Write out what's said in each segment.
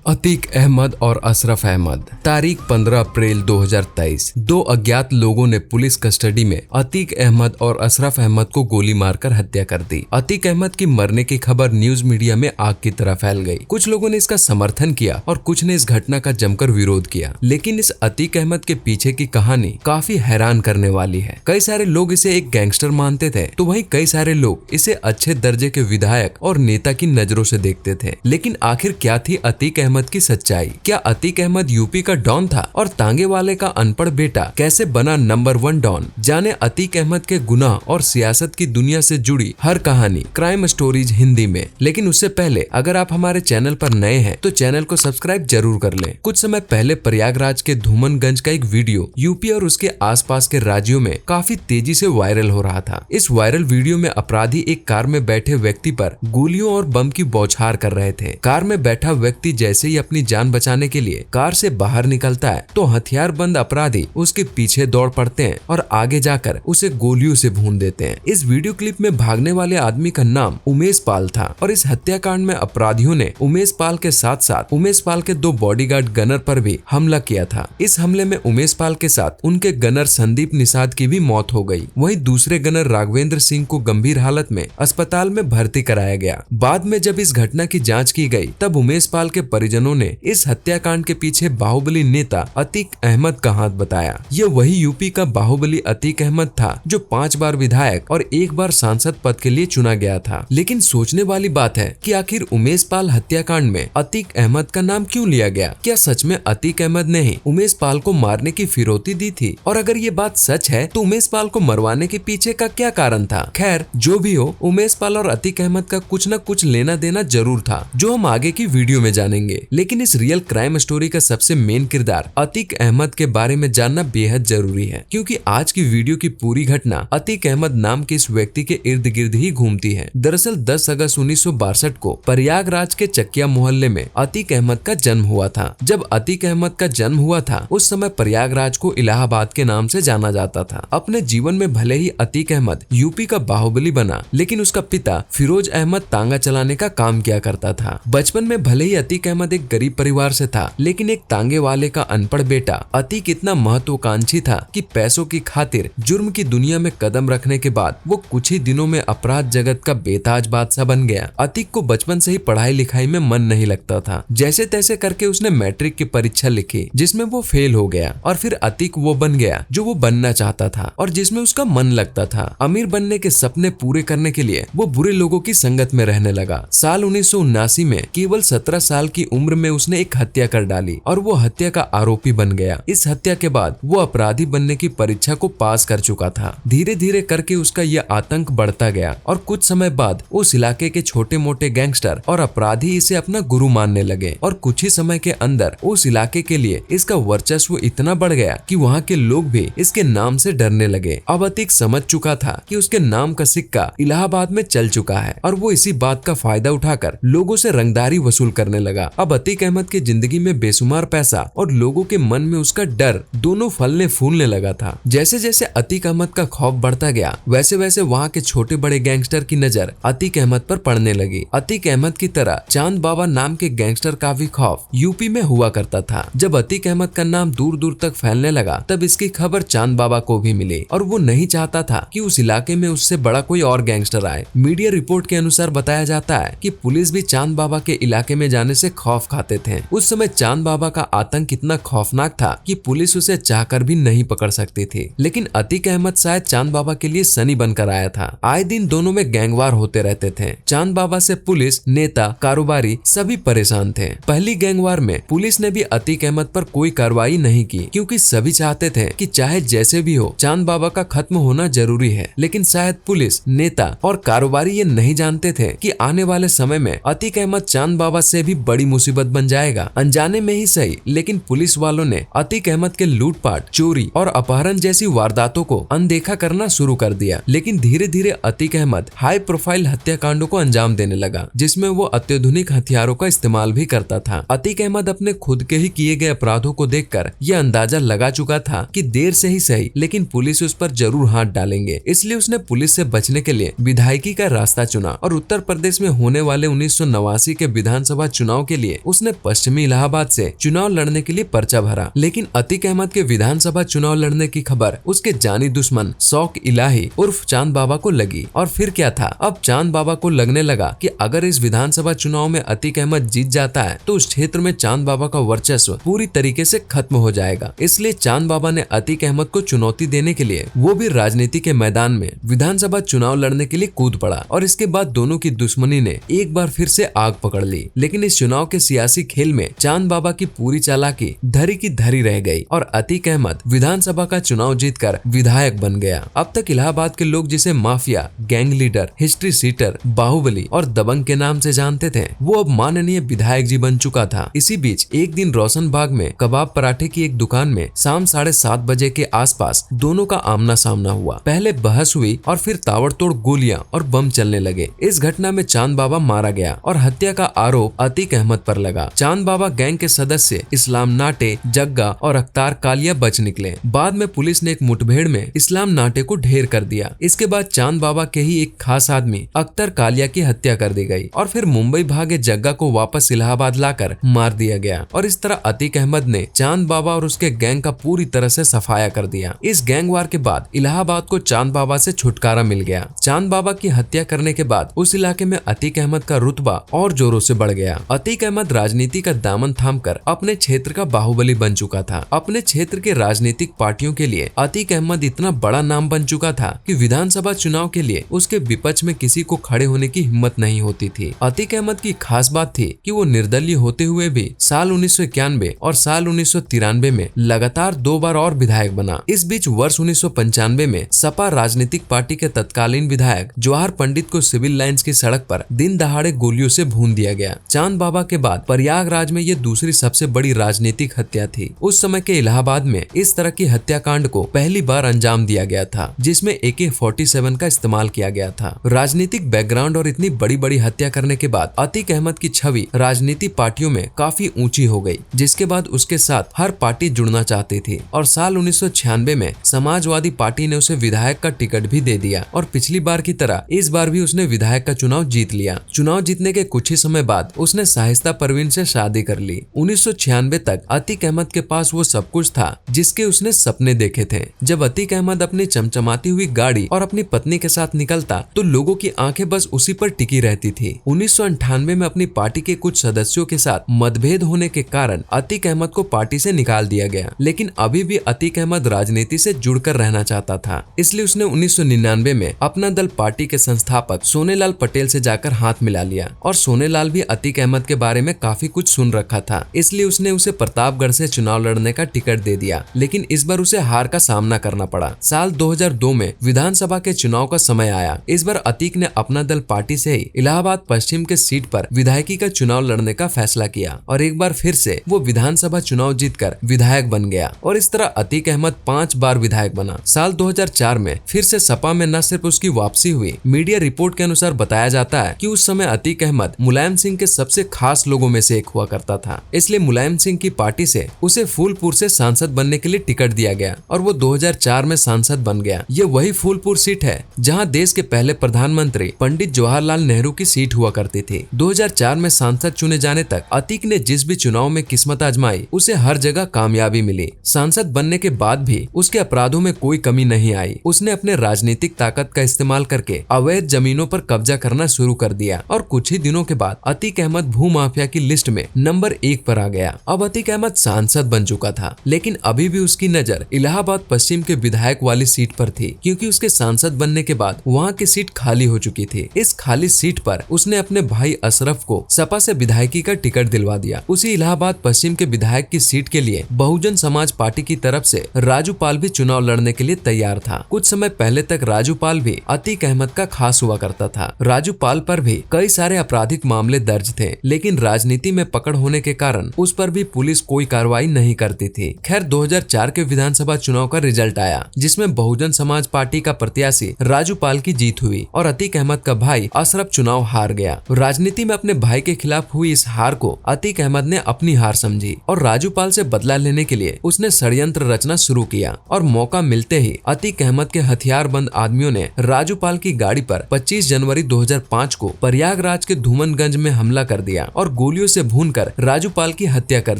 अतीक अहमद और अशरफ अहमद। तारीख 15 अप्रैल 2023। दो अज्ञात लोगों ने पुलिस कस्टडी में अतीक अहमद और अशरफ अहमद को गोली मारकर हत्या कर दी। अतीक अहमद की मरने की खबर न्यूज मीडिया में आग की तरह फैल गई। कुछ लोगों ने इसका समर्थन किया और कुछ ने इस घटना का जमकर विरोध किया। लेकिन इस अतीक अहमद के पीछे की कहानी काफी हैरान करने वाली है। कई सारे लोग इसे एक गैंगस्टर मानते थे, तो वहीं कई सारे लोग इसे अच्छे दर्जे के विधायक और नेता की नजरों से देखते थे। लेकिन आखिर क्या थी अतीक अहमद की सच्चाई? क्या अतीक अहमद यूपी का डॉन था और तांगे वाले का अनपढ़ बेटा कैसे बना नंबर 1 डॉन? जाने अतीक अहमद के गुनाह और सियासत की दुनिया से जुड़ी हर कहानी क्राइम स्टोरीज हिंदी में। लेकिन उससे पहले अगर आप हमारे चैनल पर नए हैं तो चैनल को सब्सक्राइब जरूर कर लें। कुछ समय पहले प्रयागराज के धूमनगंज का एक वीडियो यूपी और उसके आसपास के राज्यों में काफी तेजी से वायरल हो रहा था। इस वायरल वीडियो में अपराधी एक कार में बैठे व्यक्ति पर गोलियों और बम की बौछार कर रहे थे। कार में बैठा व्यक्ति जैसे ही अपनी जान बचाने के लिए कार से बाहर निकलता है तो हथियारबंद अपराधी उसके पीछे दौड़ पड़ते हैं और आगे जाकर उसे गोलियों से भून देते हैं। इस वीडियो क्लिप में भागने वाले आदमी का नाम उमेश पाल था और इस हत्याकांड में अपराधियों ने उमेश पाल के साथ साथ उमेश पाल के 2 बॉडीगार्ड गनर पर भी हमला किया था। इस हमले में उमेश पाल के साथ उनके गनर संदीप निषाद की भी मौत हो गई। वहीं दूसरे गनर राघवेंद्र सिंह को गंभीर हालत में अस्पताल में भर्ती कराया गया। बाद में जब इस घटना की जांच की गई तब उमेश पाल के परिजनों ने इस हत्याकांड के पीछे बाहुबली नेता अतीक अहमद का हाथ बताया। यह वही यूपी का बाहुबली अतीक अहमद था जो 5 बार विधायक और 1 बार सांसद पद के लिए चुना गया था। लेकिन सोचने वाली बात है कि आखिर उमेश पाल हत्याकांड में अतीक अहमद का नाम क्यों लिया गया? क्या सच में अतीक अहमद ने ही उमेश पाल को मारने की फिरौती दी थी? और अगर ये बात सच है तो उमेश पाल को मरवाने के पीछे का क्या कारण था? खैर जो भी हो, उमेश पाल और अतीक अहमद का कुछ न कुछ लेना देना जरूर था, जो हम आगे की वीडियो में जानेंगे। लेकिन इस रियल क्राइम स्टोरी का सबसे मेन किरदार अतीक अहमद के बारे में जानना बेहद जरूरी है, क्योंकि आज की वीडियो की पूरी घटना अतीक अहमद नाम के इस व्यक्ति के इर्द गिर्द ही घूमती है। दरअसल 10 अगस्त 1962 को प्रयागराज के चकिया मोहल्ले में अतीक अहमद का जन्म हुआ था। जब अतीक अहमद का जन्म हुआ था उस समय प्रयागराज को इलाहाबाद के नाम से जाना जाता था। अपने जीवन में भले ही अतीक अहमद यूपी का बाहुबली बना, लेकिन उसका पिता फिरोज अहमद तांगा चलाने का काम किया करता था। बचपन में भले ही अतीक अहमद एक गरीब परिवार से था, लेकिन एक तांगे वाले का अनपढ़ बेटा अतीक इतना महत्वाकांक्षी था कि पैसों की खातिर जुर्म की दुनिया में कदम रखने के बाद वो कुछ ही दिनों में अपराध जगत का बेताज बादशाह बन गया। अतीक को बचपन से ही पढ़ाई लिखाई में मन नहीं लगता था। जैसे तैसे करके उसने मैट्रिक की परीक्षा लिखी जिसमें वो फेल हो गया और फिर अतीक वो बन गया जो वो बनना चाहता था और जिसमें उसका मन लगता था। अमीर बनने के सपने पूरे करने के लिए वो बुरे लोगों की संगत में रहने लगा। साल 1979 में केवल 17 साल की उम्र में उसने एक हत्या कर डाली और वो हत्या का आरोपी बन गया। इस हत्या के बाद वो अपराधी बनने की परीक्षा को पास कर चुका था। धीरे धीरे करके उसका यह आतंक बढ़ता गया और कुछ समय बाद उस इलाके के छोटे मोटे गैंगस्टर और अपराधी इसे अपना गुरु मानने लगे और कुछ ही समय के अंदर उस इलाके के लिए इसका वर्चस्व इतना बढ़ गया कि वहाँ के लोग भी इसके नाम से डरने लगे। अब अतीक समझ चुका था कि उसके नाम का सिक्का इलाहाबाद में चल चुका है और वो इसी बात का फायदा उठाकर लोगों से रंगदारी वसूल करने लगा। अब अतीक अहमद की जिंदगी में बेशुमार पैसा और लोगों के मन में उसका डर दोनों फलने फूलने लगा था। जैसे जैसे अतीक अहमद का खौफ बढ़ता गया वैसे वैसे वहाँ के छोटे बड़े गैंगस्टर की नजर अतीक अहमद पर पड़ने लगी। अतीक अहमद की तरह चांद बाबा नाम के गैंगस्टर का भी खौफ यूपी में हुआ करता था। जब अतीक अहमद का नाम दूर दूर तक फैलने लगा तब इसकी खबर चांद बाबा को भी मिली और वो नहीं चाहता था कि उस इलाके में उससे बड़ा कोई और गैंगस्टर आए। मीडिया रिपोर्ट के अनुसार बताया जाता है कि पुलिस भी चांद बाबा के इलाके में जाने से खौफ खाते थे। उस समय चांद बाबा का आतंक इतना खौफनाक था कि पुलिस उसे चाहकर भी नहीं पकड़ सकती थी। लेकिन अतीक अहमद शायद चांद बाबा के लिए सनी बनकर आया था। आए दिन दोनों में गैंगवार होते रहते थे। चांद बाबा से पुलिस, नेता, कारोबारी सभी परेशान थे। पहली गैंगवार में पुलिस ने भी अतीक अहमद पर कोई कार्रवाई नहीं की, क्योंकि सभी चाहते थे कि चाहे जैसे भी हो चांद बाबा का खत्म होना जरूरी है। लेकिन शायद पुलिस, नेता और कारोबारी ये नहीं जानते थे कि आने वाले समय में अतीक अहमद चांद बाबा से भी बड़ी मुसीबत बन जाएगा। अनजाने में ही सही, लेकिन पुलिस वालों ने अतीक अहमद के लूटपाट, चोरी और अपहरण जैसी वारदातों को अनदेखा करना शुरू कर दिया। लेकिन धीरे धीरे अतीक अहमद हाई प्रोफाइल हत्याकांडों को अंजाम देने लगा, जिसमें वो अत्याधुनिक हथियारों का इस्तेमाल भी करता था। अतीक अहमद अपने खुद के ही किए गए अपराधों को देखकर यह अंदाजा लगा चुका था कि देर से ही सही, लेकिन पुलिस उस पर जरूर हाथ डालेंगे। इसलिए उसने पुलिस से बचने के लिए विधायकी का रास्ता चुना और उत्तर प्रदेश में होने वाले 1989 के विधानसभा चुनाव के लिए लिए उसने पश्चिमी इलाहाबाद से चुनाव लड़ने के लिए पर्चा भरा। लेकिन अतीक अहमद के विधानसभा चुनाव लड़ने की खबर उसके जानी दुश्मन शौक इलाही उर्फ चांद बाबा को लगी। और फिर क्या था, अब चांद बाबा को लगने लगा कि अगर इस विधानसभा चुनाव में अतीक अहमद जीत जाता है तो उस क्षेत्र में चांद बाबा का वर्चस्व पूरी तरीके से खत्म हो जाएगा। इसलिए चांद बाबा ने अतीक अहमद को चुनौती देने के लिए वो भी राजनीति के मैदान में विधानसभा चुनाव लड़ने के लिए कूद पड़ा। और इसके बाद दोनों की दुश्मनी ने एक बार फिर से आग पकड़ ली। लेकिन इस चुनाव के सियासी खेल में चांद बाबा की पूरी चालाकी धरी की धरी रह गई और अतीक अहमद विधानसभा का चुनाव जीतकर विधायक बन गया। अब तक इलाहाबाद के लोग जिसे mafia, gang leader, history sheeter, बाहुबली और दबंग के नाम से जानते थे, वो अब माननीय विधायक जी बन चुका था। इसी बीच एक दिन रोशन बाग में कबाब पराठे की एक दुकान में शाम 7:30 बजे के आसपास दोनों का आमना सामना हुआ। पहले बहस हुई और फिर ताबड़तोड़ गोलियां और बम चलने लगे। इस घटना में चांद बाबा मारा गया और हत्या का आरोप अतीक अहमद पर लगा। चांद बाबा गैंग के सदस्य इस्लाम नाटे, जग्गा और अख्तार कालिया बच निकले। बाद में पुलिस ने एक मुठभेड़ में इस्लाम नाटे को ढेर कर दिया। इसके बाद चांद बाबा के ही एक खास आदमी अख्तर कालिया की हत्या कर दी गई और फिर मुंबई भागे जग्गा को वापस इलाहाबाद लाकर मार दिया गया। और इस तरह अतीक अहमद ने चांद बाबा और उसके गैंग का पूरी तरह से सफाया कर दिया। इस गैंग वार के बाद इलाहाबाद को चांद बाबा से छुटकारा मिल गया। चांद बाबा की हत्या करने के बाद उस इलाके में अतीक अहमद का रुतबा और जोरों से बढ़ गया। अतीक अहमद राजनीति का दामन थामकर अपने क्षेत्र का बाहुबली बन चुका था। अपने क्षेत्र के राजनीतिक पार्टियों के लिए अतीक अहमद इतना बड़ा नाम बन चुका था कि विधानसभा चुनाव के लिए उसके विपक्ष में किसी को खड़े होने की हिम्मत नहीं होती थी। अतीक अहमद की खास बात थी कि वो निर्दलीय होते हुए भी साल 1991 और साल 1993 में लगातार 2 बार और विधायक बना। इस बीच वर्ष 1995 में सपा राजनीतिक पार्टी के तत्कालीन विधायक जवाहर पंडित को सिविल लाइंस की सड़क पर दिन दहाड़े गोलियों से भून दिया गया। चांद बाबा के बाद प्रयागराज में ये दूसरी सबसे बड़ी राजनीतिक हत्या थी। उस समय के इलाहाबाद में इस तरह की हत्याकांड को पहली बार अंजाम दिया गया था, जिसमें AK-47 का इस्तेमाल किया गया था। राजनीतिक बैकग्राउंड और इतनी बड़ी बड़ी हत्या करने के बाद अतीक अहमद की छवि राजनीति पार्टियों में काफी ऊंची हो गई, जिसके बाद उसके साथ हर पार्टी जुड़ना चाहती थी। और साल 1996 में समाजवादी पार्टी ने उसे विधायक का टिकट भी दे दिया और पिछली बार की तरह इस बार भी उसने विधायक का चुनाव जीत लिया। चुनाव जीतने के कुछ ही समय बाद उसने शाइस्ता परवीन से शादी कर ली। 1996 तक अतीक अहमद के पास वो सब कुछ था जिसके उसने सपने देखे थे। जब अतीक अहमद अपनी चमचमाती हुई गाड़ी और अपनी पत्नी के साथ निकलता तो लोगों की आंखें बस उसी पर टिकी रहती थी। 1998 में अपनी पार्टी के कुछ सदस्यों के साथ मतभेद होने के कारण अतीक अहमद को पार्टी से निकाल दिया गया, लेकिन अभी भी अतीक अहमद राजनीति से जुड़कर रहना चाहता था। इसलिए उसने 1999 में अपना दल पार्टी के संस्थापक सोनेलाल पटेल से जाकर हाथ मिला लिया। और सोनेलाल भी अतीक अहमद के बारे में काफी कुछ सुन रखा था, इसलिए उसने उसे प्रतापगढ़ से चुनाव लड़ने का टिकट दे दिया। लेकिन इस बार उसे हार का सामना करना पड़ा। साल 2002 में विधानसभा के चुनाव का समय आया। इस बार अतीक ने अपना दल पार्टी से ही इलाहाबाद पश्चिम के सीट पर विधायकी का चुनाव लड़ने का फैसला किया और एक बार फिर से वो विधानसभा चुनाव जीतकर विधायक बन गया। और इस तरह अतीक अहमद 5 बार विधायक बना। साल 2004 में फिर से सपा में न सिर्फ उसकी वापसी हुई, मीडिया रिपोर्ट के अनुसार बताया जाता है कि उस समय अतीक अहमद मुलायम सिंह के सबसे खास लोगों में से एक हुआ करता था। इसलिए मुलायम सिंह की पार्टी से उसे फूलपुर से सांसद बनने के लिए टिकट दिया गया और वो 2004 में सांसद बन गया। ये वही फूलपुर सीट है जहां देश के पहले प्रधानमंत्री पंडित जवाहरलाल नेहरू की सीट हुआ करती थी। 2004 में सांसद चुने जाने तक अतीक ने जिस भी चुनाव में किस्मत आजमाई उसे हर जगह कामयाबी मिली। सांसद बनने के बाद भी उसके अपराधों में कोई कमी नहीं आई। उसने अपने राजनीतिक ताकत का इस्तेमाल करके अवैध जमीनों पर कब्जा करना शुरू कर दिया और कुछ ही दिनों के बाद अतीक अहमद भू माफिया की लिस्ट में नंबर 1 पर आ गया। अब अतीक अहमद सांसद बन चुका था, लेकिन अभी भी उसकी नजर इलाहाबाद पश्चिम के विधायक वाली सीट पर थी, क्योंकि उसके सांसद बनने के बाद वहाँ की सीट खाली हो चुकी थी। इस खाली सीट पर उसने अपने भाई अशरफ को सपा से विधायकी का टिकट दिलवा दिया। उसी इलाहाबाद पश्चिम के विधायक की सीट के लिए बहुजन समाज पार्टी की तरफ से राजू पाल भी चुनाव लड़ने के लिए तैयार था। कुछ समय पहले तक राजू पाल भी अतीक अहमद का खास हुआ करता था। राजू पाल पर भी कई सारे आपराधिक मामले दर्ज थे, लेकिन राजनीति में पकड़ होने के कारण उस पर भी पुलिस कोई कार्रवाई नहीं करती थी। खैर 2004 के विधानसभा चुनाव का रिजल्ट आया, जिसमें बहुजन समाज पार्टी का प्रत्याशी राजू पाल की जीत हुई और अतीक अहमद का भाई अशरफ चुनाव हार गया। राजनीति में अपने भाई के खिलाफ हुई इस हार को अतीक अहमद ने अपनी हार समझी और राजू पाल से बदला लेने के लिए उसने षड्यंत्र रचना शुरू किया। और मौका मिलते ही अतीक अहमद के हथियारबंद आदमियों ने राजू पाल की गाड़ी पर 25 जनवरी 2005 को प्रयागराज के धूमनगंज में हमला कर दिया और गोलियों से भूनकर राजूपाल की हत्या कर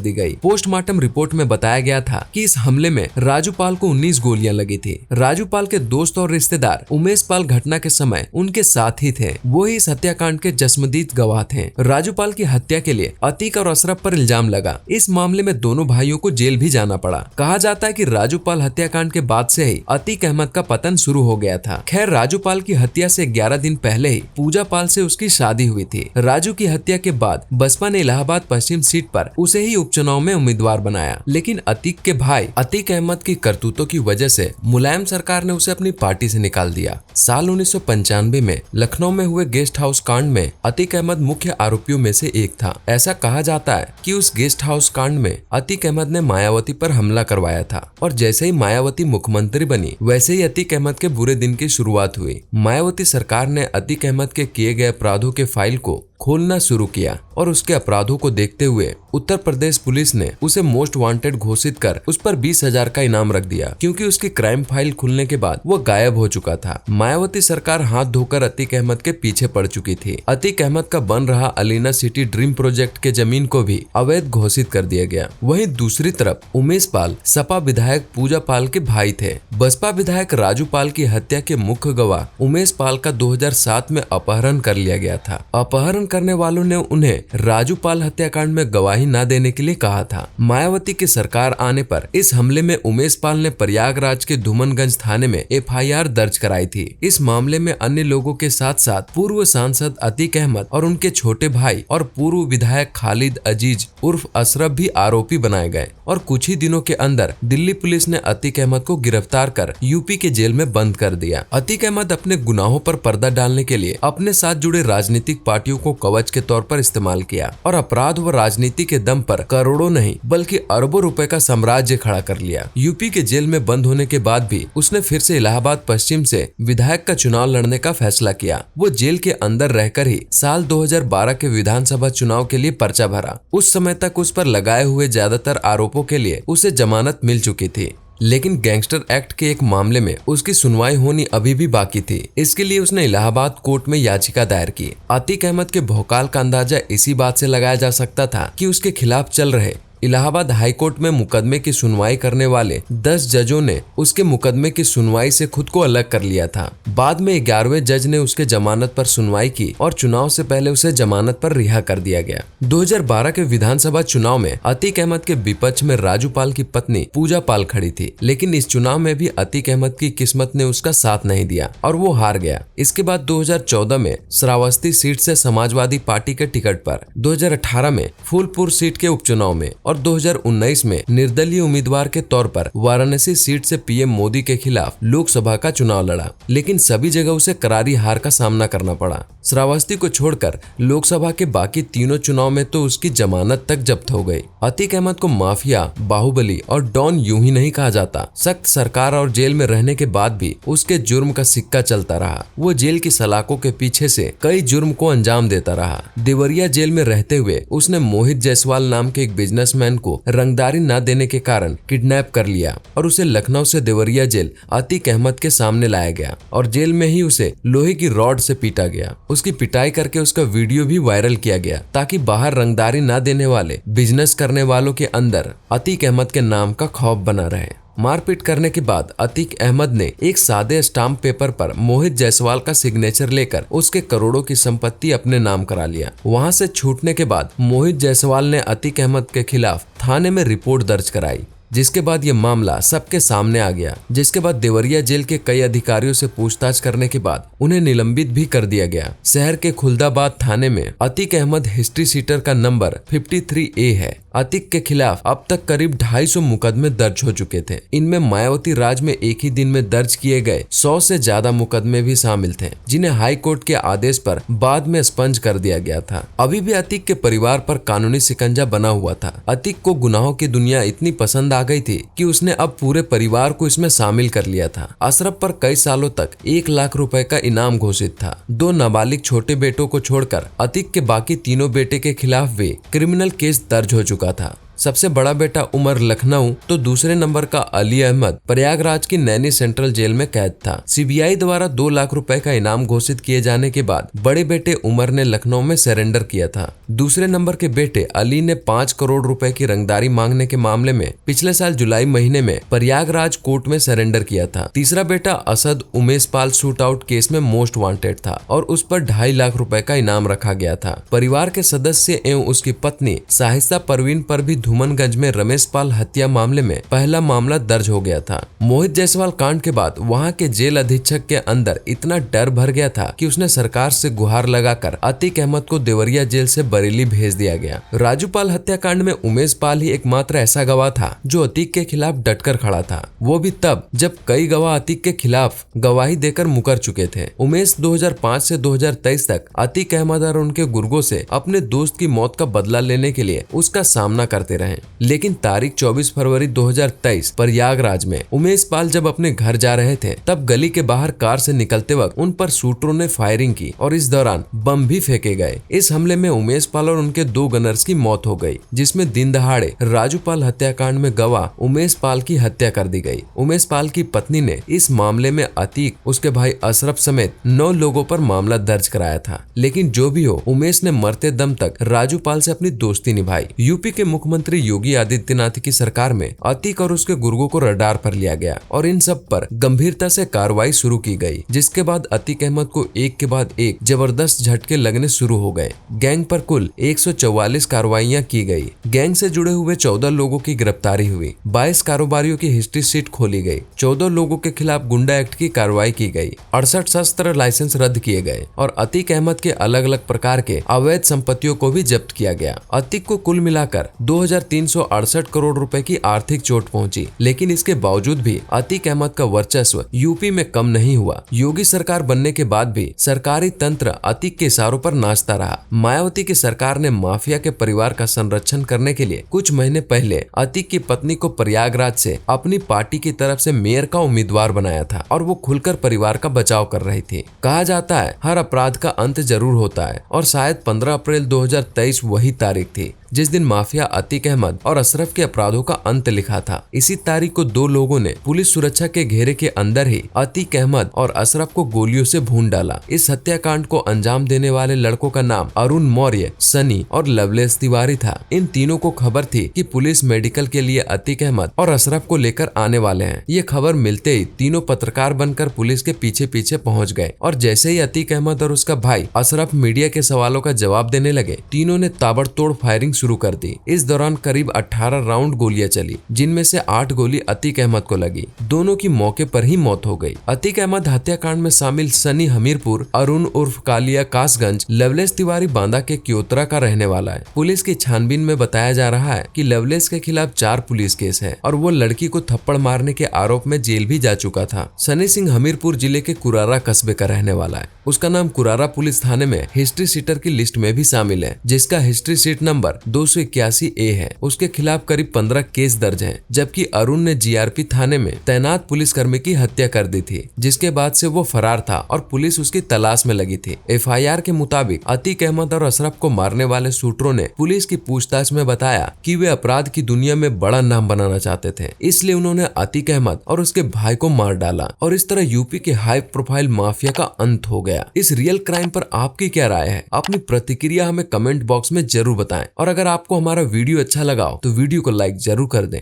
दी गई। पोस्टमार्टम रिपोर्ट में बताया गया था कि इस हमले में राजूपाल को 19 गोलियां लगी थी। राजूपाल के दोस्त और रिश्तेदार उमेश पाल घटना के समय उनके साथ ही थे। वो ही इस हत्याकांड के जस्मदीद गवाह थे। राजूपाल की हत्या के लिए अतीक और अशरफ पर इल्जाम लगा। इस मामले में दोनों भाइयों को जेल भी जाना पड़ा। कहा जाता है कि राजूपाल हत्याकांड के बाद से ही अतीक अहमद का पतन शुरू हो गया था। खैर, राजूपाल की हत्या से 11 दिन पहले ही पूजा पाल से उसकी शादी हुई थी। राजू की हत्या के बाद बसपा ने इलाहाबाद पश्चिम सीट पर उसे ही उपचुनाव में उम्मीदवार बनाया, लेकिन अतीक के भाई अतीक अहमद की करतूतों की वजह से मुलायम सरकार ने उसे अपनी पार्टी से निकाल दिया। साल 1995 में लखनऊ में हुए गेस्ट हाउस कांड में अतीक अहमद मुख्य आरोपियों में से एक था। ऐसा कहा जाता है कि उस गेस्ट हाउस कांड में अतीक अहमद ने मायावती पर हमला करवाया था और जैसे ही मायावती मुख्यमंत्री बनी वैसे ही अतीक अहमद के बुरे दिन की शुरुआत हुई। मायावती सरकार ने अतीक अहमद के किए गए अपराधों के फाइल को खोलना शुरू किया और उसके अपराधों को देखते हुए उत्तर प्रदेश पुलिस ने उसे मोस्ट वांटेड घोषित कर उस पर 20,000 का इनाम रख दिया, क्योंकि उसकी क्राइम फाइल खुलने के बाद वो गायब हो चुका था। मायावती सरकार हाथ धोकर अतीक अहमद के पीछे पड़ चुकी थी। अतीक अहमद का बन रहा अलीना सिटी ड्रीम प्रोजेक्ट के जमीन को भी अवैध घोषित कर दिया गया। वहीं दूसरी तरफ उमेश पाल सपा विधायक पूजा पाल के भाई थे। बसपा विधायक राजू पाल की हत्या के मुख्य गवाह उमेश पाल का 2007 में अपहरण कर लिया गया था। अपहरण करने वालों ने उन्हें राजू पाल हत्याकांड में गवाही न देने के लिए कहा था। मायावती की सरकार आने पर इस हमले में उमेश पाल ने प्रयागराज के धूमनगंज थाने में FIR दर्ज कराई थी। इस मामले में अन्य लोगों के साथ साथ पूर्व सांसद अतीक अहमद और उनके छोटे भाई और पूर्व विधायक खालिद अजीज उर्फ अशरफ भी आरोपी बनाए गए और कुछ ही दिनों के अंदर दिल्ली पुलिस ने अतीक अहमद को गिरफ्तार कर यूपी के जेल में बंद कर दिया। अतीक अहमद अपने गुनाहों पर पर्दा डालने के लिए अपने साथ जुड़े राजनीतिक पार्टियों को कवच के तौर पर इस्तेमाल किया और अपराध व राजनीति के दम पर करोड़ों नहीं बल्कि अरबों रुपए का साम्राज्य खड़ा कर लिया। यूपी के जेल में बंद होने के बाद भी उसने फिर से इलाहाबाद पश्चिम से विधायक का चुनाव लड़ने का फैसला किया। वो जेल के अंदर रहकर ही साल 2012 के विधानसभा चुनाव के लिए पर्चा भरा। उस समय तक उस पर लगाए हुए ज्यादातर आरोपों के लिए उसे जमानत मिल चुकी थी, लेकिन गैंगस्टर एक्ट के एक मामले में उसकी सुनवाई होनी अभी भी बाकी थी। इसके लिए उसने इलाहाबाद कोर्ट में याचिका दायर की। अतीक अहमद के भौकाल का अंदाजा इसी बात से लगाया जा सकता था कि उसके खिलाफ चल रहे इलाहाबाद हाईकोर्ट में मुकदमे की सुनवाई करने वाले 10 जजों ने उसके मुकदमे की सुनवाई से खुद को अलग कर लिया था। बाद में 11वें जज ने उसके जमानत पर सुनवाई की और चुनाव से पहले उसे जमानत पर रिहा कर दिया गया। 2012 के विधानसभा चुनाव में अतीक अहमद के विपक्ष में राजू पाल की पत्नी पूजा पाल खड़ी थी, लेकिन इस चुनाव में भी अतीक अहमद की किस्मत ने उसका साथ नहीं दिया और वो हार गया। इसके बाद 2014 में श्रावस्ती सीट से समाजवादी पार्टी के टिकट पर, 2018 में फूलपुर सीट के उपचुनाव में और 2019 में निर्दलीय उम्मीदवार के तौर पर वाराणसी सीट से PM मोदी के खिलाफ लोकसभा का चुनाव लड़ा, लेकिन सभी जगह उसे करारी हार का सामना करना पड़ा। श्रावस्ती को छोड़कर लोकसभा के बाकी तीनों चुनाव में तो उसकी जमानत तक जब्त हो गई। अतीक अहमद को माफिया, बाहुबली और डॉन यूं ही नहीं कहा जाता। सख्त सरकार और जेल में रहने के बाद भी उसके जुर्म का सिक्का चलता रहा। वो जेल की सलाखों के पीछे से कई जुर्म को अंजाम देता रहा। देवरिया जेल में रहते हुए उसने मोहित जायसवाल नाम के एक बिजनेसमैन को रंगदारी न देने के कारण किडनैप कर लिया और उसे लखनऊ से देवरिया जेल अतीक अहमद के सामने लाया गया और जेल में ही उसे लोहे की रॉड से पीटा गया। उसकी पिटाई करके उसका वीडियो भी वायरल किया गया ताकि बाहर रंगदारी न देने वाले बिजनेस करने वालों के अंदर अतीक अहमद के नाम का खौफ बना रहे। मारपीट करने के बाद अतीक अहमद ने एक सादे स्टाम्प पेपर पर मोहित जायसवाल का सिग्नेचर लेकर उसके करोड़ों की संपत्ति अपने नाम करा लिया। वहां से छूटने के बाद मोहित जायसवाल ने अतीक अहमद के खिलाफ थाने में रिपोर्ट दर्ज कराई, जिसके बाद ये मामला सबके सामने आ गया। जिसके बाद देवरिया जेल के कई अधिकारियों से पूछताछ करने के बाद उन्हें निलंबित भी कर दिया गया। शहर के खुलदाबाद थाने में अतीक अहमद हिस्ट्री सीटर का नंबर 53A है। अतीक के खिलाफ अब तक करीब 250 मुकदमे दर्ज हो चुके थे। इनमें मायावती राज में एक ही दिन में दर्ज किए गए 100 से ज्यादा मुकदमे भी शामिल थे, जिन्हें हाई कोर्ट के आदेश पर बाद में स्पंज कर दिया गया था। अभी भी अतीक के परिवार पर कानूनी शिकंजा बना हुआ था। अतीक को गुनाहों की दुनिया इतनी पसंद आ गई थी कि उसने अब पूरे परिवार को इसमें शामिल कर लिया था। अशरफ पर कई सालों तक 1 लाख रुपए का इनाम घोषित था। 2 नाबालिग छोटे बेटों को छोड़कर अतीक के बाकी तीनों बेटे के खिलाफ भी क्रिमिनल केस दर्ज हो चुका था। सबसे बड़ा बेटा उमर लखनऊ तो दूसरे नंबर का अली अहमद प्रयागराज की नैनी सेंट्रल जेल में कैद था। सीबीआई द्वारा 2 लाख रुपए का इनाम घोषित किए जाने के बाद बड़े बेटे उमर ने लखनऊ में सरेंडर किया था। दूसरे नंबर के बेटे अली ने 5 करोड़ रुपए की रंगदारी मांगने के मामले में पिछले साल जुलाई महीने में प्रयागराज कोर्ट में सरेंडर किया था। तीसरा बेटा Asad Umesh Pal shoot out case में मोस्ट वांटेड था और उस पर 2.5 लाख रुपए का इनाम रखा गया था। परिवार के सदस्य एवं उसकी पत्नी साहिस्ता परवीन पर भी धूमनगंज में रमेश पाल हत्या मामले में पहला मामला दर्ज हो गया था। मोहित जायसवाल कांड के बाद वहां के जेल अधीक्षक के अंदर इतना डर भर गया था कि उसने सरकार से गुहार लगाकर अतीक अहमद को देवरिया जेल से बरेली भेज दिया गया। राजू पाल हत्याकांड में उमेश पाल ही एकमात्र ऐसा गवाह था जो अतीक के खिलाफ डटकर खड़ा था, वो भी तब जब कई गवाह अतीक के खिलाफ गवाही देकर मुकर चुके थे। उमेश 2005 से 2023 तक अतीक अहमद और उनके गुर्गों से अपने दोस्त की मौत का बदला लेने के लिए उसका सामना करते रहे, लेकिन तारीख 24 फरवरी 2023 प्रयागराज में उमेश पाल जब अपने घर जा रहे थे तब गली के बाहर कार से निकलते वक्त उन पर शूटरों ने फायरिंग की और इस दौरान बम भी फेंके गए। इस हमले में उमेश पाल और उनके 2 गनर्स की मौत हो गई, जिसमें दिन दहाड़े राजू पाल हत्याकांड में गवाह उमेश पाल की हत्या कर दी गई। उमेश पाल की पत्नी ने इस मामले में अतीक, उसके भाई अशरफ समेत 9 लोगों पर मामला दर्ज कराया था। लेकिन जो भी हो, उमेश ने मरते दम तक राजू पाल से अपनी दोस्ती निभाई। यूपी के मुख्यमंत्री योगी आदित्यनाथ की सरकार में अतीक और उसके गुर्गों को रडार पर लिया गया और इन सब पर गंभीरता से कार्रवाई शुरू की गई, जिसके बाद अतीक अहमद को एक के बाद एक जबरदस्त झटके लगने शुरू हो गए। गैंग पर कुल 144 कार्रवाइयां की गई। गैंग से जुड़े हुए 14 लोगों की गिरफ्तारी हुई, 22 कारोबारियों की हिस्ट्री शीट खोली गई, 14 लोगों के खिलाफ गुंडा एक्ट की कार्रवाई की गई, 68 शस्त्र लाइसेंस रद्द किए गए और अतीक अहमद के अलग अलग प्रकार के अवैध संपत्तियों को भी जब्त किया गया। अतीक को कुल मिलाकर 2368 करोड़ रुपए की आर्थिक चोट पहुंची, लेकिन इसके बावजूद भी अतीक अहमद का वर्चस्व यूपी में कम नहीं हुआ। योगी सरकार बनने के बाद भी सरकारी तंत्र अतीक के इशारों पर नाचता रहा। मायावती की सरकार ने माफिया के परिवार का संरक्षण करने के लिए कुछ महीने पहले अतीक की पत्नी को प्रयागराज से अपनी पार्टी की तरफ से मेयर का उम्मीदवार बनाया था और वो खुलकर परिवार का बचाव कर रही थी। कहा जाता है हर अपराध का अंत जरूर होता है और शायद 15 अप्रैल 2023 वही तारीख थी जिस दिन माफिया अतीक अहमद और अशरफ के अपराधों का अंत लिखा था। इसी तारीख को 2 लोगों ने पुलिस सुरक्षा के घेरे के अंदर ही अतीक अहमद और अशरफ को गोलियों से भून डाला। इस हत्याकांड को अंजाम देने वाले लड़कों का नाम अरुण मौर्य, सनी और लवलेश तिवारी था। इन तीनों को खबर थी कि पुलिस मेडिकल के लिए अतीक अहमद और अशरफ को लेकर आने वाले हैं। ये खबर मिलते ही तीनों पत्रकार बनकर पुलिस के पीछे पीछे पहुंच गए और जैसे ही अतीक अहमद और उसका भाई अशरफ मीडिया के सवालों का जवाब देने लगे, तीनों ने ताबड़तोड़ फायरिंग शुरू कर दी। इस दौरान करीब 18 राउंड गोलियां चली, जिनमें से 8 गोली अतीक अहमद को लगी। दोनों की मौके पर ही मौत हो गई। अतीक अहमद हत्याकांड में शामिल सनी हमीरपुर, अरुण उर्फ कालिया कासगंज, लवलेश तिवारी बांदा के क्योतरा का रहने वाला है। पुलिस की छानबीन में बताया जा रहा है कि लवलेश के खिलाफ 4 पुलिस केस है और वो लड़की को थप्पड़ मारने के आरोप में जेल भी जा चुका था। सनी सिंह हमीरपुर जिले के कुरारा कस्बे का रहने वाला है। उसका नाम कुरारा पुलिस थाने में हिस्ट्री शीटर की लिस्ट में भी शामिल है, जिसका हिस्ट्री शीट नंबर 281A है। उसके खिलाफ करीब 15 केस दर्ज हैं, जबकि अरुण ने जीआरपी थाने में तैनात पुलिसकर्मी की हत्या कर दी थी, जिसके बाद से वो फरार था और पुलिस उसकी तलाश में लगी थी। एफआईआर के मुताबिक अतीक अहमद और अशरफ को मारने वाले शूटरों ने पुलिस की पूछताछ में बताया कि वे अपराध की दुनिया में बड़ा नाम बनाना चाहते थे, इसलिए उन्होंने अतीक अहमद और उसके भाई को मार डाला और इस तरह यूपी के हाई प्रोफाइल माफिया का अंत हो गया। इस रियल क्राइम पर आपकी क्या राय है? अपनी प्रतिक्रिया हमें कमेंट बॉक्स में जरूर बताएं और अगर आपको हमारा वीडियो अच्छा लगा हो तो वीडियो को लाइक जरूर कर दें।